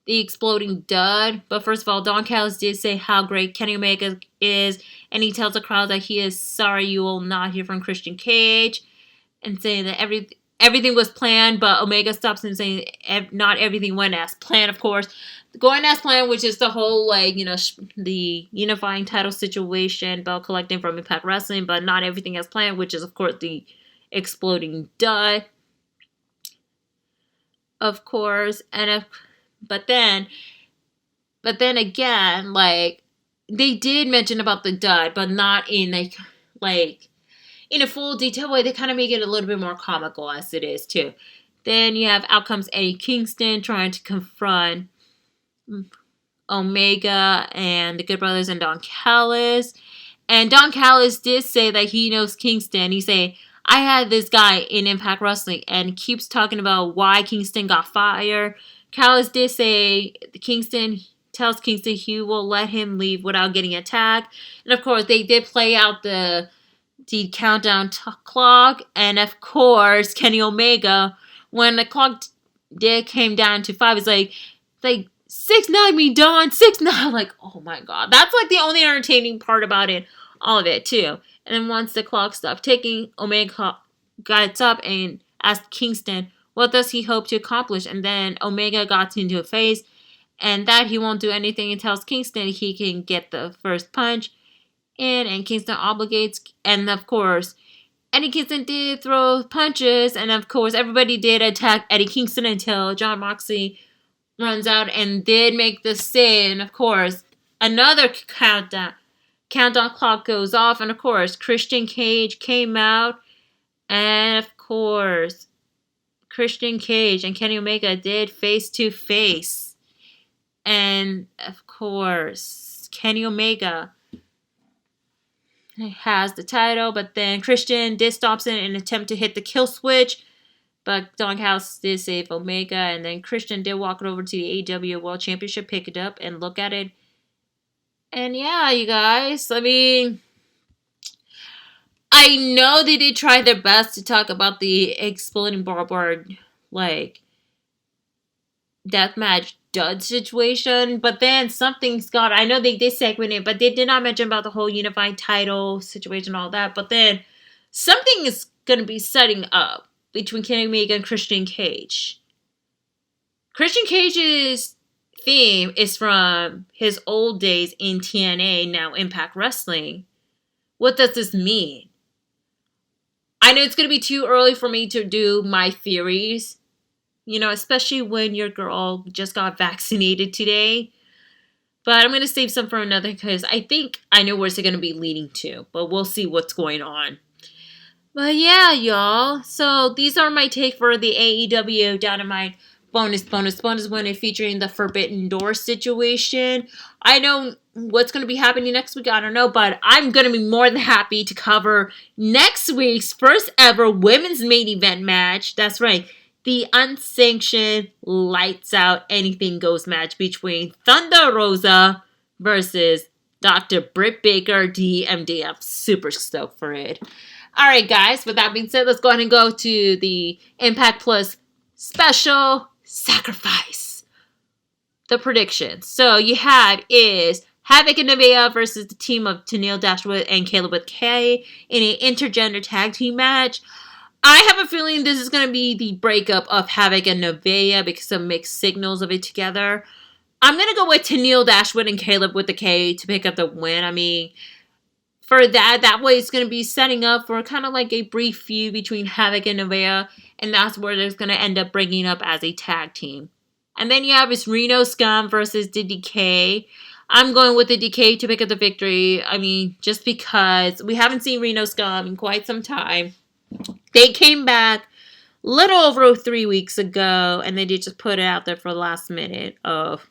the exploding dud. But first of all, Don Callis did say how great Kenny Omega is. And he tells the crowd that he is sorry you will not hear from Christian Cage. And saying that everything was planned. But Omega stops him saying not everything went as planned, of course. Going as planned, which is the whole, like, you know, the unifying title situation, belt collecting from Impact Wrestling. But not everything as planned, which is, of course, the exploding dud. Of course, but then again, like, they did mention about the dud, but not in like in a full detail way. They kind of make it a little bit more comical as it is too. Then you have Outcomes Eddie Kingston trying to confront Omega and the Good Brothers and Don Callis. And Don Callis did say that he knows Kingston. He said, I had this guy in Impact Wrestling, and keeps talking about why Kingston got fired. Callis did say Kingston tells Kingston he will let him leave without getting attacked. And of course, they did play out the countdown clock. And of course, Kenny Omega, when the clock came down to 5, it's like 6-9 me, Don, 6-9. Like, oh my god. That's like the only entertaining part about it. All of it, too. And then once the clock stopped ticking, Omega got up and asked Kingston, what does he hope to accomplish? And then Omega got into a phase, and that he won't do anything and tells Kingston he can get the first punch in, and Kingston obligates. And of course, Eddie Kingston did throw punches, and of course, everybody did attack Eddie Kingston until Jon Moxley runs out and did make the save. And of course, another countdown clock goes off, and of course, Christian Cage came out, and of course, Christian Cage and Kenny Omega did face to face, and of course, Kenny Omega has the title, but then Christian did stop in an attempt to hit the kill switch, but Don Callis did save Omega, and then Christian did walk it over to the AEW World Championship, pick it up, and look at it. And yeah, you guys, I mean, I know they did try their best to talk about the exploding barbed wire, like, deathmatch dud situation, but then something's got, I know they did segment it, but they did not mention about the whole unified title situation, all that, but then something is going to be setting up between Kenny Omega and Christian Cage. Christian Cage's theme is from his old days in TNA, now Impact Wrestling. What does this mean? I know it's going to be too early for me to do my theories, you know, especially when your girl just got vaccinated today. But I'm going to save some for another because I think I know where it's going to be leading to, but we'll see what's going on. But yeah, y'all. So these are my take for the AEW Dynamite bonus winner featuring the Forbidden Door situation. I know what's going to be happening next week. I don't know, but I'm going to be more than happy to cover next week's first ever women's main event match. That's right. The unsanctioned lights out anything goes match between Thunder Rosa versus Dr. Britt Baker, DMD. I'm super stoked for it. Alright guys, with that being said, let's go ahead and go to the Impact Plus Special Sacrifice. The predictions. So you have is Havoc and Nevaeh versus the team of Tennille Dashwood and Caleb with K in an intergender tag team match. I have a feeling this is going to be the breakup of Havoc and Nevaeh because of mixed signals of it together. I'm going to go with Tennille Dashwood and Caleb with the K to pick up the win. I mean, for that way it's going to be setting up for kind of like a brief feud between Havoc and Nevaeh, and that's where they're going to end up bringing up as a tag team. And then you have is Reno Scum versus the Decay. I'm going with the Decay to pick up the victory. I mean, just because we haven't seen Reno Scum in quite some time. They came back a little over 3 weeks ago, and they did just put it out there for the last minute of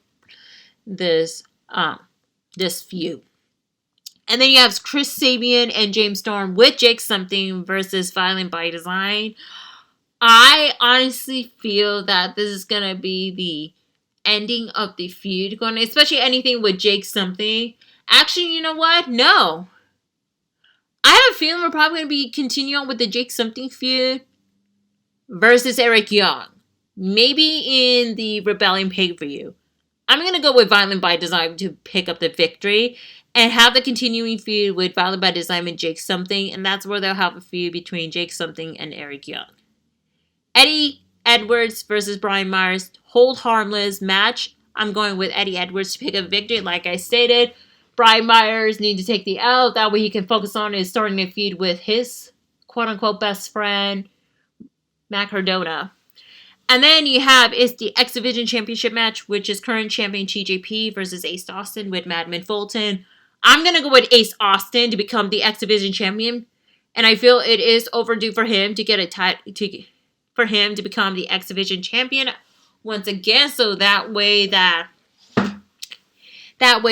this feud. And then you have Chris Sabian and James Storm with Jake Something versus Violent by Design. I honestly feel that this is going to be the ending of the feud, going, especially anything with Jake Something. Actually, you know what? No. I have a feeling we're probably going to be continuing on with the Jake Something feud versus Eric Young. Maybe in the Rebellion pay-per-view. I'm going to go with Violent by Design to pick up the victory and have the continuing feud with Violent by Design and Jake Something, and that's where they'll have a feud between Jake Something and Eric Young. Eddie Edwards versus Brian Myers, hold harmless match. I'm going with Eddie Edwards to pick up victory. Like I stated, Brian Myers needs to take the L. That way he can focus on is starting a feud with his quote-unquote best friend, Matt Cardona. And then you have is the X Division Championship match, which is current champion TJP versus Ace Austin with Madman Fulton. I'm going to go with Ace Austin to become the X Division champion. And I feel it is overdue for him to get for him to become the X Division champion once again. So that way,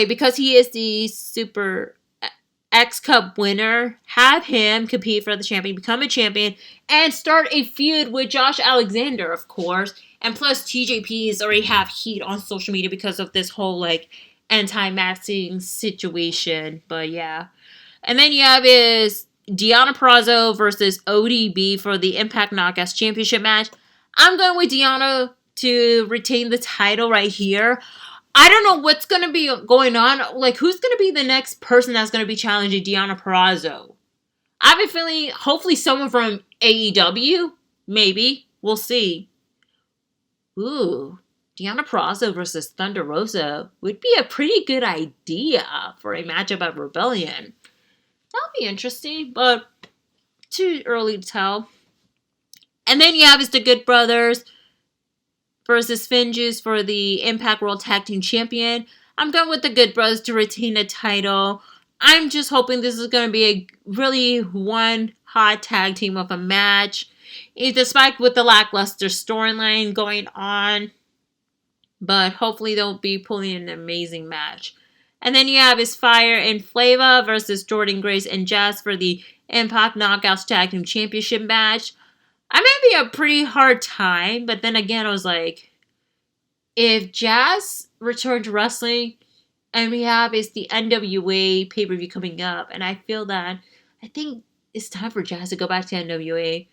because he is the Super X Cup winner, have him compete for the champion, become a champion, and start a feud with Josh Alexander, of course. And plus, TJP's already have heat on social media because of this whole, like, anti-maxing situation. But, yeah. And then you have is Deonna Purrazzo versus ODB for the Impact Knockouts Championship match. I'm going with Deonna to retain the title right here. I don't know what's going to be going on. Like, who's going to be the next person that's going to be challenging Deonna Purrazzo? I have a feeling, hopefully someone from AEW. Maybe. We'll see. Ooh. Deonna Purrazzo versus Thunder Rosa would be a pretty good idea for a matchup at Rebellion. That'll be interesting, but too early to tell. And then you have is the Good Brothers versus Finjuice for the Impact World Tag Team Champion. I'm going with the Good Brothers to retain the title. I'm just hoping this is going to be a really one hot tag team of a match. Despite with the lackluster storyline going on. But hopefully they'll be pulling an amazing match. And then you have is Fire and Flava versus Jordan Grace and Jazz for the Impact Knockouts Tag Team Championship match. I might be a pretty hard time, but then again, I was like, if Jazz returned to wrestling, and we have is the NWA pay-per-view coming up, and I feel that, I think it's time for Jazz to go back to NWA.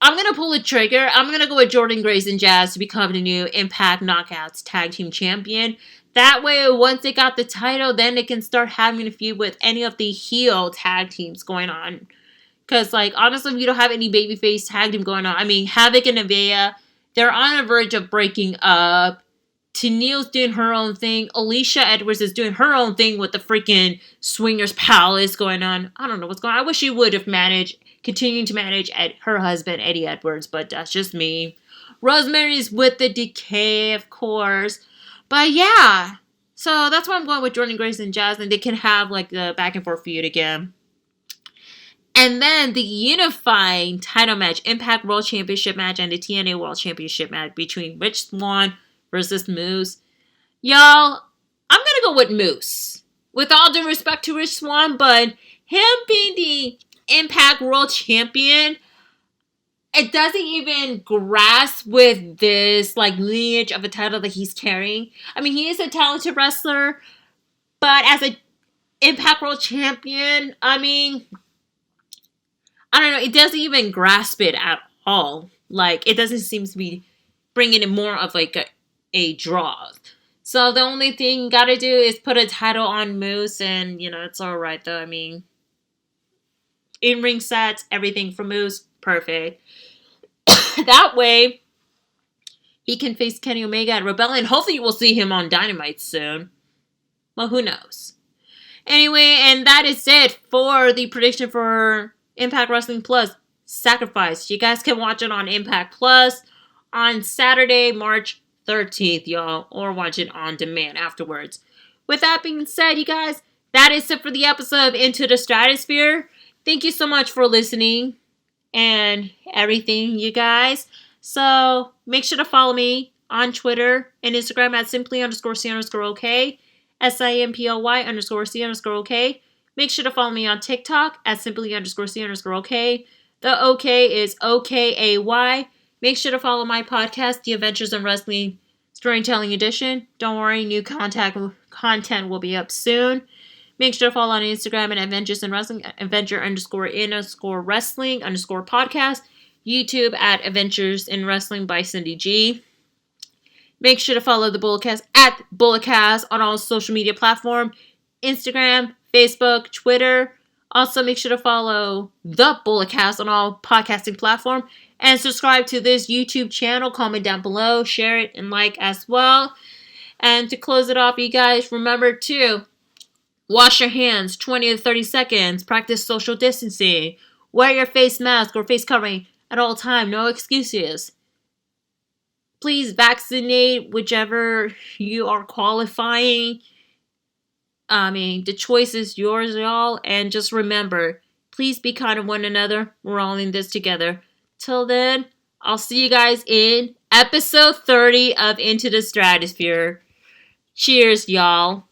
I'm going to pull the trigger. I'm going to go with Jordan Grace and Jazz to become the new Impact Knockouts Tag Team Champion. That way, once they got the title, then they can start having a feud with any of the heel tag teams going on. Because, like, honestly, we don't have any babyface tag team going on. I mean, Havoc and Nevaeh, they're on the verge of breaking up. Tennille's doing her own thing. Alicia Edwards is doing her own thing with the freaking Swingers Palace going on. I don't know what's going on. I wish she would have continuing to manage her husband, Eddie Edwards, but that's just me. Rosemary's with the Decay, of course. But, yeah. So, that's why I'm going with Jordan Grace and Jazz, and they can have, like, the back and forth feud again. And then the unifying title match, Impact World Championship match, and the TNA World Championship match between Rich Swann versus Moose. Y'all, I'm gonna go with Moose. With all due respect to Rich Swann, but him being the Impact World Champion, it doesn't even grasp with this lineage of a title that he's carrying. I mean, he is a talented wrestler, but as an Impact World Champion, I mean, I don't know, it doesn't even grasp it at all. It doesn't seem to be bringing it more of a draw. So the only thing you gotta do is put a title on Moose, and, it's alright though. I mean, in-ring sets, everything for Moose, perfect. That way, he can face Kenny Omega at Rebellion. Hopefully we'll see him on Dynamite soon. Well, who knows? Anyway, and that is it for the prediction for Impact Wrestling Plus Sacrifice. You guys can watch it on Impact Plus on Saturday, March 13th, y'all. Or watch it on demand afterwards. With that being said, you guys, that is it for the episode of Into the Stratusphere. Thank you so much for listening and everything, you guys. So, make sure to follow me on Twitter and Instagram at simply_C_OK. SIMPLY_C_OK. Make sure to follow me on TikTok at simply_C_OK. The OK is OKAY. Make sure to follow my podcast, The Adventures in Wrestling Storytelling Edition. Don't worry, new content will be up soon. Make sure to follow on Instagram at Adventures in Wrestling, Adventure_in_wrestling_podcast. YouTube at Adventures in Wrestling by Cindy G. Make sure to follow the Bulletcast at Bulletcast on all social media platforms. Instagram, Facebook, Twitter. Also, make sure to follow the Bulletcast on all podcasting platforms. And subscribe to this YouTube channel. Comment down below. Share it and like as well. And to close it off, you guys, remember to wash your hands 20 to 30 seconds. Practice social distancing. Wear your face mask or face covering at all times. No excuses. Please vaccinate whichever you are qualifying. I mean, the choice is yours, y'all. And just remember, please be kind to one another. We're all in this together. Till then, I'll see you guys in episode 30 of Into the Stratusphere. Cheers, y'all.